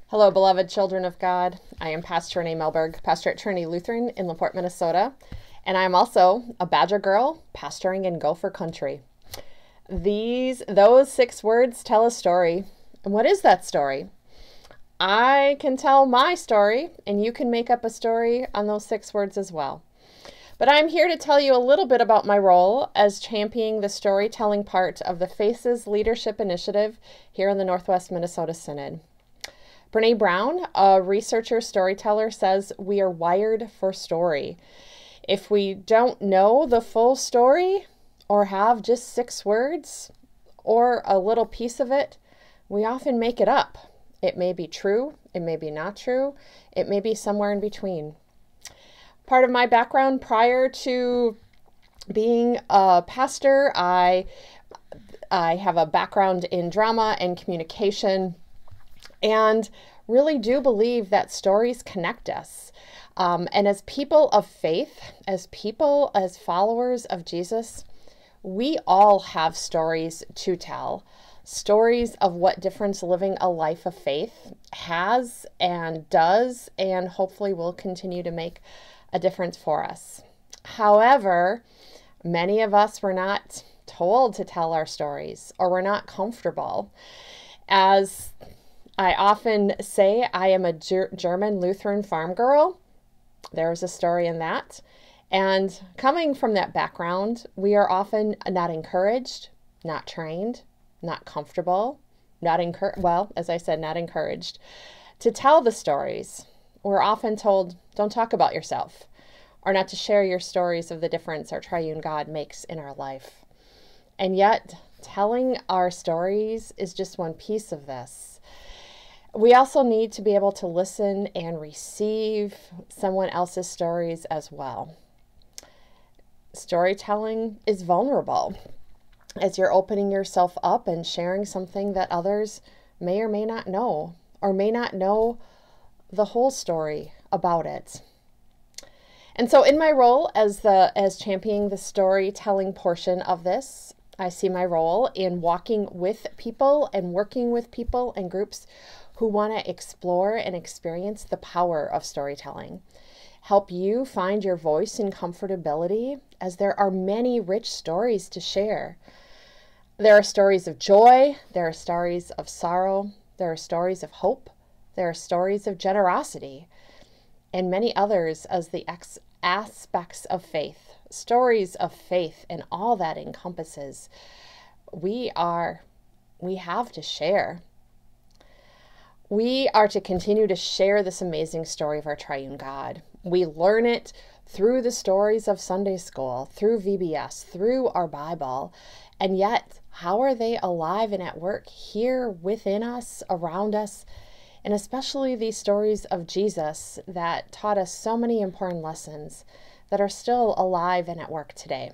Hello, beloved children of God. I am Pastor Renee Melberg, pastor at Trinity Lutheran in LaPorte, Minnesota, and I am also a Badger girl pastoring in Gopher Country. Those 6 words tell a story. And what is that story? I can tell my story, and you can make up a story on those 6 words as well. But I'm here to tell you a little bit about my role as championing the storytelling part of the FACES Leadership Initiative here in the Northwest Minnesota Synod. Brene Brown, a researcher storyteller, says we are wired for story. If we don't know the full story or have just 6 words or a little piece of it, we often make it up. It may be true, it may be not true, it may be somewhere in between. Part of my background prior to being a pastor, I have a background in drama and communication, and really do believe that stories connect us. And as people of faith, as followers of Jesus, we all have stories to tell. Stories of what difference living a life of faith has and does, and hopefully will continue to make a difference for us. However, many of us were not told to tell our stories, or we're not comfortable. As I often say, I am a German Lutheran farm girl. There's a story in that. And coming from that background, we are often not encouraged, not trained, not comfortable, not encouraged to tell the stories. We're often told, don't talk about yourself, or not to share your stories of the difference our triune God makes in our life. And yet, telling our stories is just one piece of this. We also need to be able to listen and receive someone else's stories as well. Storytelling is vulnerable, as you're opening yourself up and sharing something that others may or may not know, or may not know the whole story about it. And so in my role as championing the storytelling portion of this, I see my role in walking with people and working with people and groups who want to explore and experience the power of storytelling. Help you find your voice and comfortability, as there are many rich stories to share. There are stories of joy, there are stories of sorrow, there are stories of hope, there are stories of generosity, and many others as the aspects of faith. Stories of faith and all that encompasses. We have to share. We are to continue to share this amazing story of our triune God. We learn it through the stories of Sunday school, through VBS, through our Bible, and yet, how are they alive and at work here within us, around us, and especially these stories of Jesus that taught us so many important lessons that are still alive and at work today.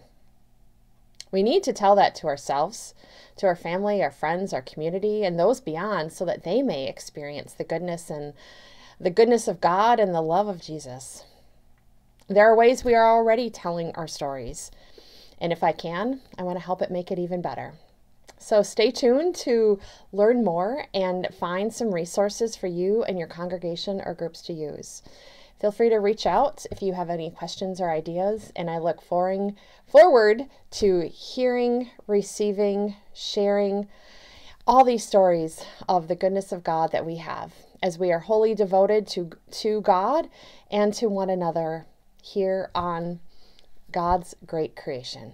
We need to tell that to ourselves, to our family, our friends, our community, and those beyond, so that they may experience the goodness of God and the love of Jesus. There are ways we are already telling our stories, and if I can, I want to help it make it even better. So stay tuned to learn more and find some resources for you and your congregation or groups to use. Feel free to reach out if you have any questions or ideas, and I look forward to hearing, receiving, sharing all these stories of the goodness of God that we have, as we are wholly devoted to God and to one another here on God's great creation.